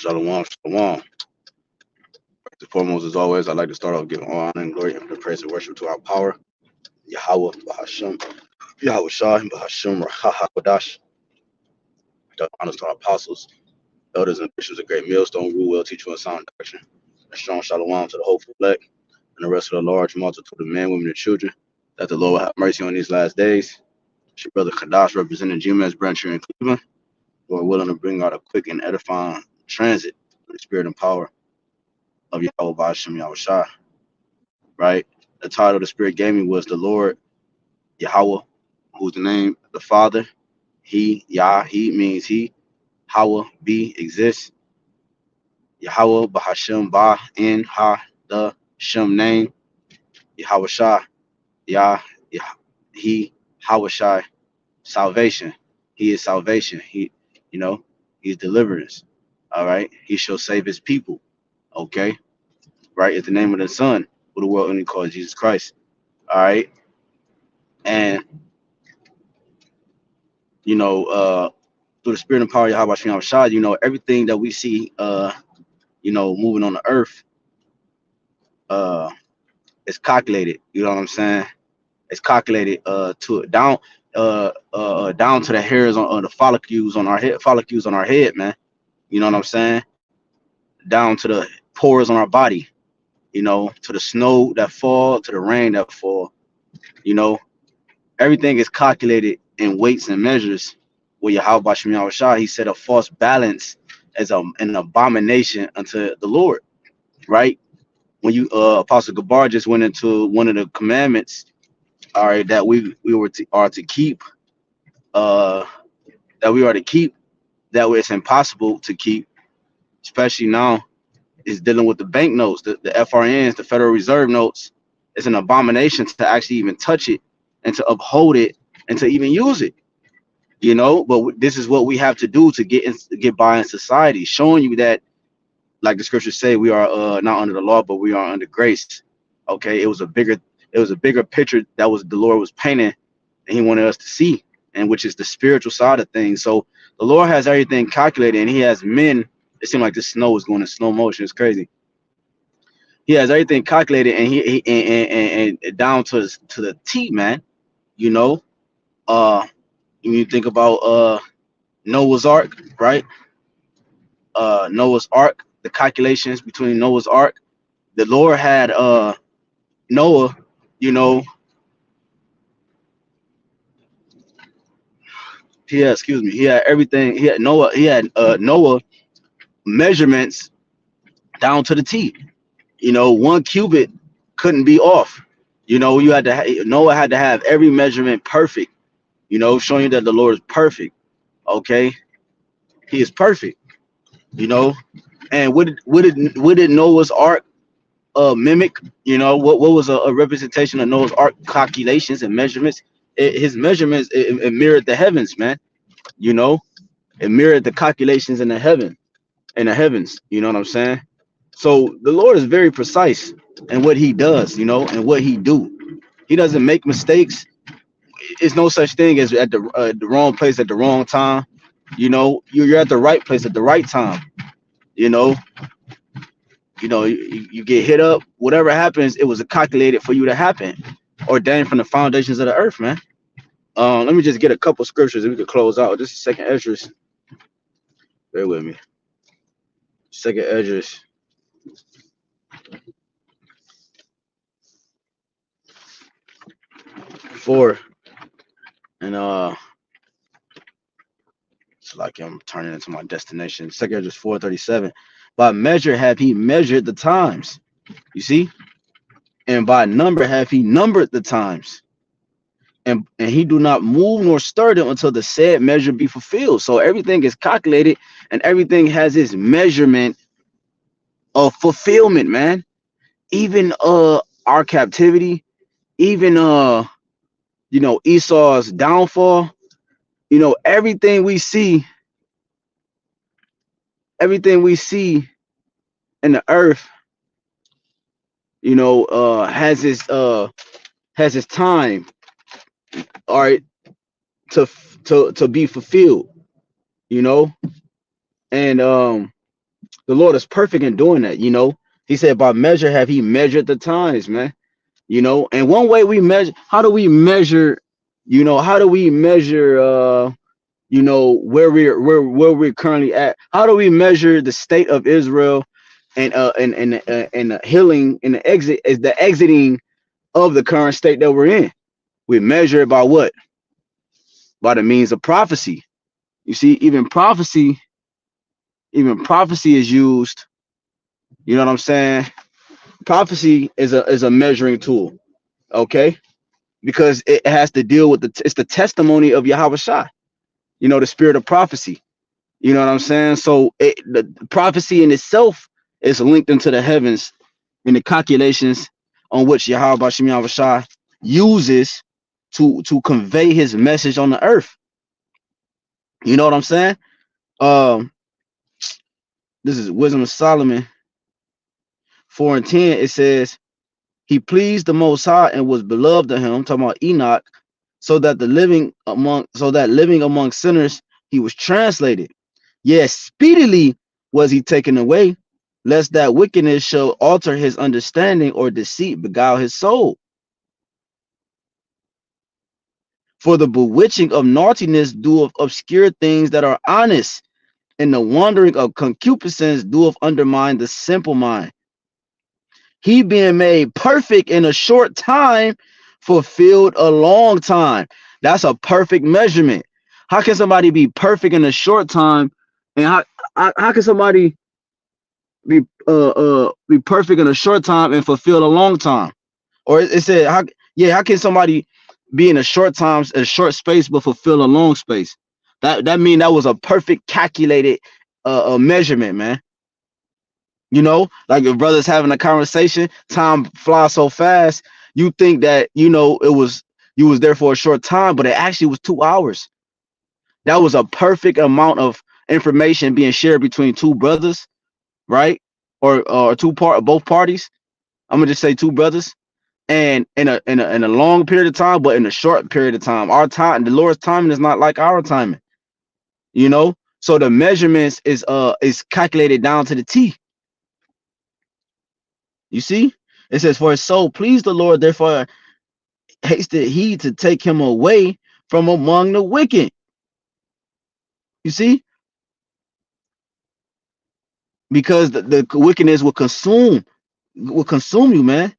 Shalom, shalom. First and foremost, as always, I'd like to start off giving all honor and glory and praise and worship to our power, Yahawah, BAHASHAM, YAHAWASHI, BAHASHAM, HAQADASH. Honors to our apostles, elders, and bishops of great millstone, rule well, teach you in sound doctrine. A strong shalom to the hopeful elect and the rest of the large multitude of men, women, and children, that the Lord will have mercy on these last days. It's your brother Kadash representing GMS branch here in Cleveland, who are willing to bring out a quick and edifying transit of the spirit and power of Yahweh BAHASHAM Yahushua, right? The title the Spirit gave me was the Lord Yahweh, who's the name of the Father. He, Yah, He means He. Hawa, Be, exists. Yahweh BAHASHAM, Ba, in, Ha, the, Shem, name. Yahushua, Yah, He, Hawashai, salvation. He is salvation. He's deliverance. All right. He shall save his people. Okay. Right. It's the name of the Son, who the world only calls Jesus Christ. All right. And through the spirit and power of Yahweh Shai, everything that we see moving on the earth is calculated. You know what I'm saying? It's calculated to down to the hairs on the follicles on our head, man. You know what I'm saying? Down to the pores on our body, to the snow that fall, to the rain that fall. Everything is calculated in weights and measures. Where Yahweh Shai, he said a false balance as an abomination unto the Lord, right? When you Apostle Gabar just went into one of the commandments, all right, that are to keep, that way it's impossible to keep, especially now is dealing with the bank notes, the FRNs, the Federal Reserve notes. It's an abomination to actually even touch it and to uphold it and to even use it. But this is what we have to do to get by in society, showing you that, like the scriptures say, we are not under the law, but we are under grace. Okay, it was a bigger picture that was the Lord was painting, and He wanted us to see, and which is the spiritual side of things. So the Lord has everything calculated, and He has men. It seemed like the snow is going in slow motion. It's crazy. He has everything calculated, and he and down to the T, man. When you think about Noah's Ark, right? Noah's Ark, the calculations between Noah's Ark, the Lord had Noah, he had everything. He had Noah measurements down to the T. 1 cubit couldn't be off. Noah had to have every measurement perfect, showing you that the Lord is perfect. Okay, He is perfect. And what did Noah's Ark mimic? What was a representation of Noah's Ark calculations and measurements? His measurements, it mirrored the heavens, man. It mirrored the calculations in the heavens. You know what I'm saying? So the Lord is very precise in what He does, and what He do. He doesn't make mistakes. It's no such thing as at the wrong place at the wrong time. You're at the right place at the right time. You get hit up. Whatever happens, it was calculated for you to happen, ordained from the foundations of the earth, man. Let me just get a couple scriptures and we could close out. Just a second, Esdras. Bear with me. Second Esdras. 4. And it's like I'm turning into my destination. Second Esdras 4:37. By measure have He measured the times. You see? And by number have He numbered the times. And He do not move nor stir them until the said measure be fulfilled. So everything is calculated and everything has its measurement of fulfillment, man. Even our captivity, even Esau's downfall, everything we see in the earth, has its time, all right, to be fulfilled, and The Lord is perfect in doing that, you know. He said, by measure have he measured the times, man. You know, and one way we measure, how do we measure, you know, how do we measure you know, where we're currently at? How do we measure the state of Israel and the healing and the exit is the exiting of the current state that we're in? We measure it by what? By the means of prophecy. You see, even prophecy is used, you know what I'm saying? Prophecy is a measuring tool, okay? Because it has to deal with it's the testimony of Yahawashi, you know, the spirit of prophecy. You know what I'm saying? So the prophecy in itself is linked into the heavens in the calculations on which Yahweh Bashim Yahawashi uses to convey his message on the earth. You know what I'm saying? Um, this is Wisdom of Solomon 4:10. It says, he pleased the Most High and was beloved of him, talking about Enoch, so that living among sinners he was translated. Yes, speedily was he taken away, lest that wickedness shall alter his understanding or deceit beguile his soul. For the bewitching of naughtiness doeth obscure things that are honest, and the wandering of concupiscence doeth undermine the simple mind. He being made perfect in a short time fulfilled a long time. That's a perfect measurement. How can somebody be perfect in a short time, and how can somebody be perfect in a short time and fulfill a long time? Or it said, how can somebody be in a short time, a short space, but fulfill a long space? That mean that was a perfect calculated measurement, man. You know, like if brothers having a conversation, time flies so fast. You think that, you know, you was there for a short time, but it actually was 2 hours. That was a perfect amount of information being shared between two brothers, right? Or both parties. I'm gonna just say two brothers, and in a long period of time, but in a short period of time. Our time, the Lord's timing is not like our timing, you know. So the measurements is calculated down to the T. You see, it says, for his soul pleased the Lord, therefore hasted he to take him away from among the wicked. You see, because the wickedness will consume you, man.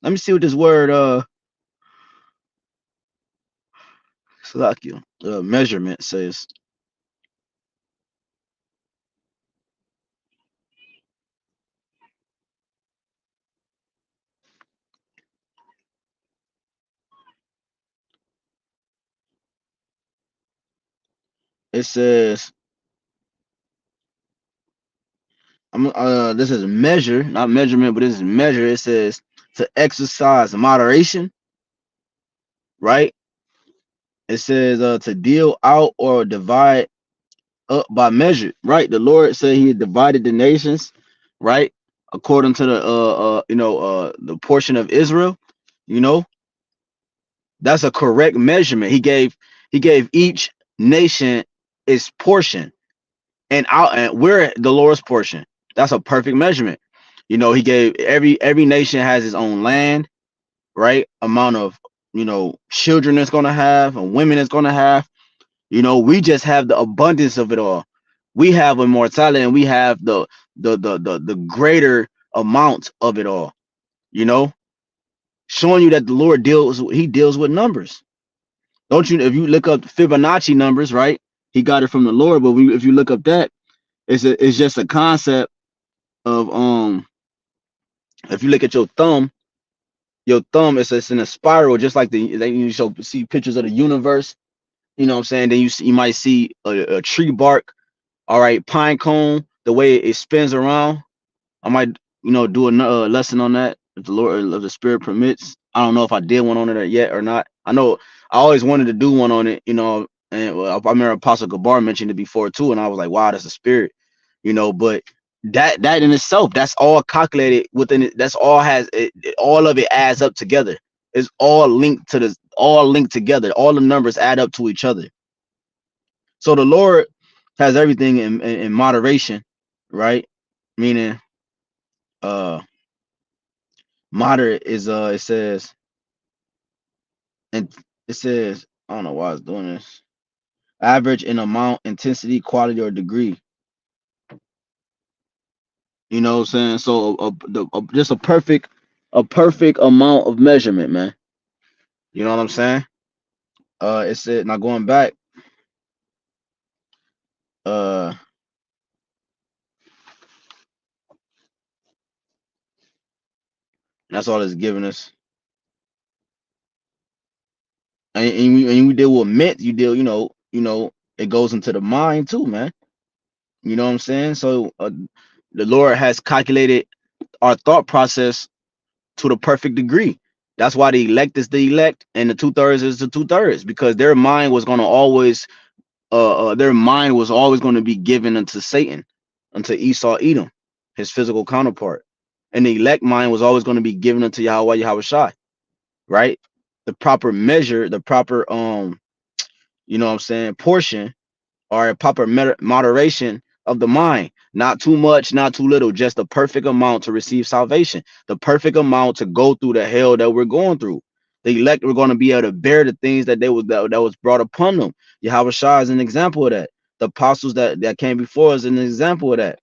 Let me see what this word Salakia, measurement says. It says, this is measure, not measurement, but this is measure. It says to exercise moderation, right? It says to deal out or divide up by measure, right? The Lord said he divided the nations, right? According to the portion of Israel, you know, that's a correct measurement. He gave each nation its portion, and we're the Lord's portion. That's a perfect measurement. You know, he gave every nation has its own land, right? Amount of, children it's gonna have and women it's gonna have. You know, we just have the abundance of it all. We have immortality, and we have the greater amount of it all. You know, showing you that the Lord deals with numbers. Don't you? If you look up Fibonacci numbers, right? He got it from the Lord. But if you look up that, it's just a concept of If you look at your thumb is in a spiral, just like you see pictures of the universe. You know what I'm saying? Then you might see a tree bark. All right, pine cone, the way it spins around. I might, do another lesson on that if the Lord of the Spirit permits. I don't know if I did one on it yet or not. I know I always wanted to do one on it, and I remember Apostle Gabar mentioned it before too, and I was like, wow, that's a spirit, but that in itself, that's all calculated within it. That's all all of it adds up together. It's all linked together. All the numbers add up to each other. So the Lord has everything in moderation, right? Meaning uh moderate is it says, and it says, I don't know why it's doing this. Average in amount, intensity, quality, or degree. You know what I'm saying? So just a perfect amount of measurement, man. You know what I'm saying? It said, now going back, uh that's all it's giving us. And we deal with mint, you deal, it goes into the mind too, man. You know what I'm saying? So the Lord has calculated our thought process to the perfect degree. That's why the elect is the elect and the two-thirds is the two-thirds, because their mind was going to always going to be given unto Satan, unto Esau Edom, his physical counterpart. And the elect mind was always going to be given unto Yahweh Yahawashi, right? The proper measure, the proper what I'm saying, portion, or a proper moderation of the mind. Not too much, not too little, just the perfect amount to receive salvation, the perfect amount to go through the hell that we're going through. The elect were going to be able to bear the things that that was brought upon them. Yahweh Shah is an example of that. The apostles that came before us is an example of that.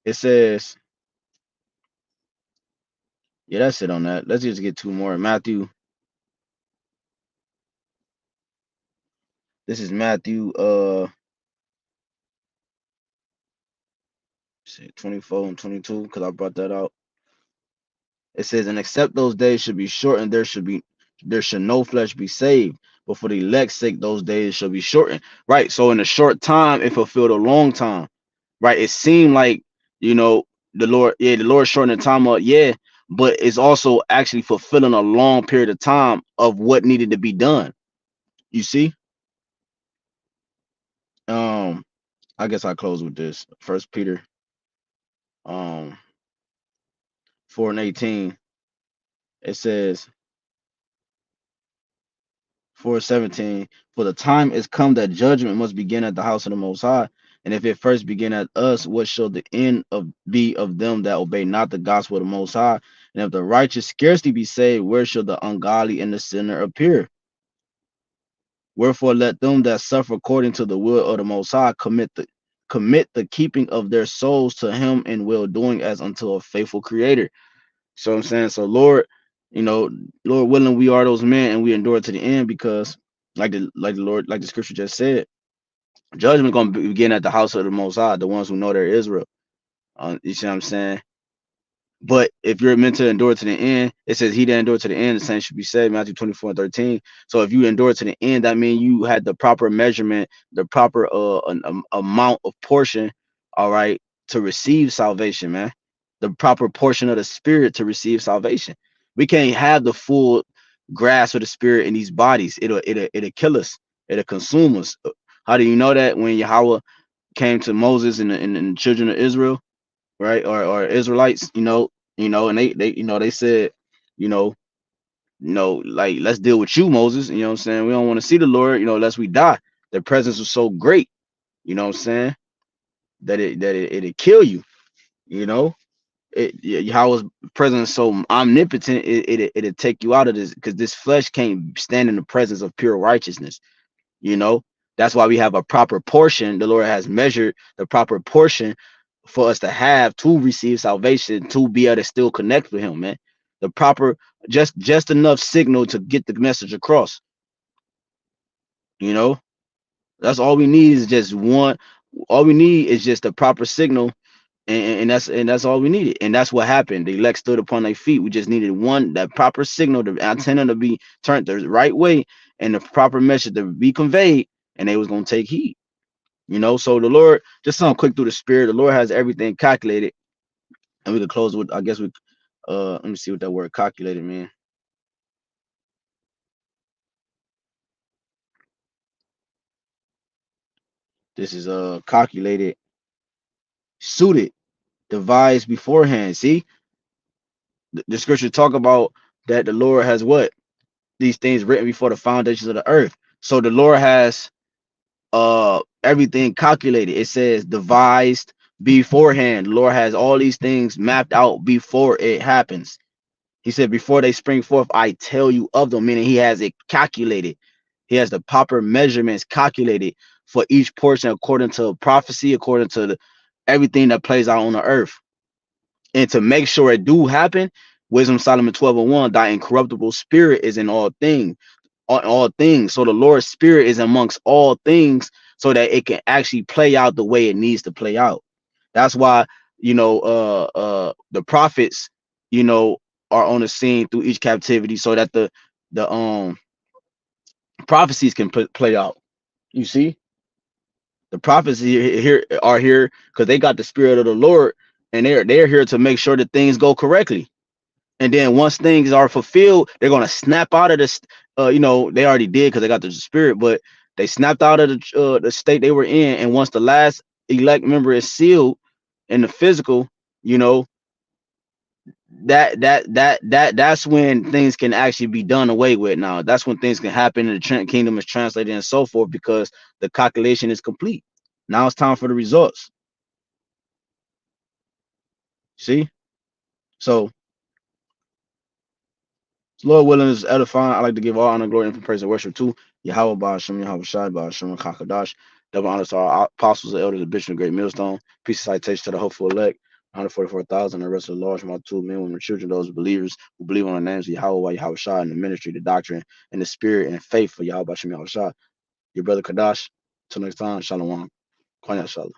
It says, yeah, that's it on that. Let's just get two more. Matthew. This is Matthew 24 and 22, because I brought that out. It says, and except those days should be shortened, there should no flesh be saved. But for the elect's sake, those days shall be shortened. Right. So in a short time, it fulfilled a long time. Right. It seemed like, the Lord shortened the time up, yeah, but it's also actually fulfilling a long period of time of what needed to be done. You see? Um, I guess I close with this. First Peter 4 and 18. It says, 4:17, for the time is come that judgment must begin at the house of the Most High. And if it first begin at us, what shall the end be of them that obey not the gospel of the Most High? And if the righteous scarcely be saved, where shall the ungodly and the sinner appear? Wherefore let them that suffer according to the will of the Most High commit the keeping of their souls to Him in well doing as unto a faithful Creator. So I'm saying, so Lord, Lord willing, we are those men and we endure to the end, because like the scripture just said, judgment gonna begin at the house of the Most High, the ones who know they're Israel. You see what I'm saying? But if you're meant to endure to the end, it says he that endure to the end, the same should be saved, Matthew 24 and 13. So if you endure to the end, that means you had the proper measurement, the proper amount of portion, all right, to receive salvation, man. The proper portion of the spirit to receive salvation. We can't have the full grasp of the spirit in these bodies. It'll kill us. It'll consume us. How do you know that? When Yahweh came to Moses and the children of Israel, right, or Israelites, and they said, you know, like, let's deal with you, Moses. You know what I'm saying? We don't want to see the Lord, lest we die. Their presence was so great, you know what I'm saying, that it'd kill you. You know, Yahweh's presence is so omnipotent, it'd take you out of this, because this flesh can't stand in the presence of pure righteousness. You know, that's why we have a proper portion. The Lord has measured the proper portion for us to have to receive salvation, to be able to still connect with Him, man. The proper, just enough signal to get the message across. You know, that's all we need is just one. All we need is just the proper signal, and that's all we needed. And that's what happened. The elect stood upon their feet. We just needed that proper signal, the antenna to be turned the right way, and the proper message to be conveyed, and they was gonna take heed. So the Lord, just something quick through the spirit, the Lord has everything calculated. And we could close with, I guess, let me see what that word calculated mean. This is calculated, suited, devised beforehand. See, the scripture talk about that the Lord has what? These things written before the foundations of the earth. So the Lord has everything calculated. It says devised beforehand. Lord has all these things mapped out before it happens. He said, before they spring forth, I tell you of them, meaning he has it calculated. He has the proper measurements calculated for each portion according to prophecy, according to everything that plays out on the earth. And to make sure it do happen, Wisdom Solomon 12:1, thy incorruptible spirit is in all things, all things. So the Lord's spirit is amongst all things so that it can actually play out the way it needs to play out. That's why, the prophets, you know, are on the scene through each captivity so that the prophecies can play out. You see, the prophets are here because they got the spirit of the Lord, and they're here to make sure that things go correctly. And then once things are fulfilled, they're gonna snap out of this. They already did because they got the spirit, but they snapped out of the state they were in. And once the last elect member is sealed in the physical, you know, that's when things can actually be done away with. Now that's when things can happen and the kingdom is translated and so forth because the calculation is complete. Now it's time for the results. See, so Lord willing is edifying. I like to give all honor, glory, and praise and worship to Yahweh, BAHASHAM, YAHAWASHI, BAHASHAM, HAQADASH. Double honors to our apostles, the elders, the bishop, the great millstone. Peace and citation to the hopeful elect. 144,000, the rest of the large multitude, men, women, children, those believers who believe on the names of Yahweh, Yahawashi, and the ministry, the doctrine, and the spirit and faith for Yahweh, Shem, Yahawashi. Your brother Kadash. Till next time, Shalom. Kwanya Shalom.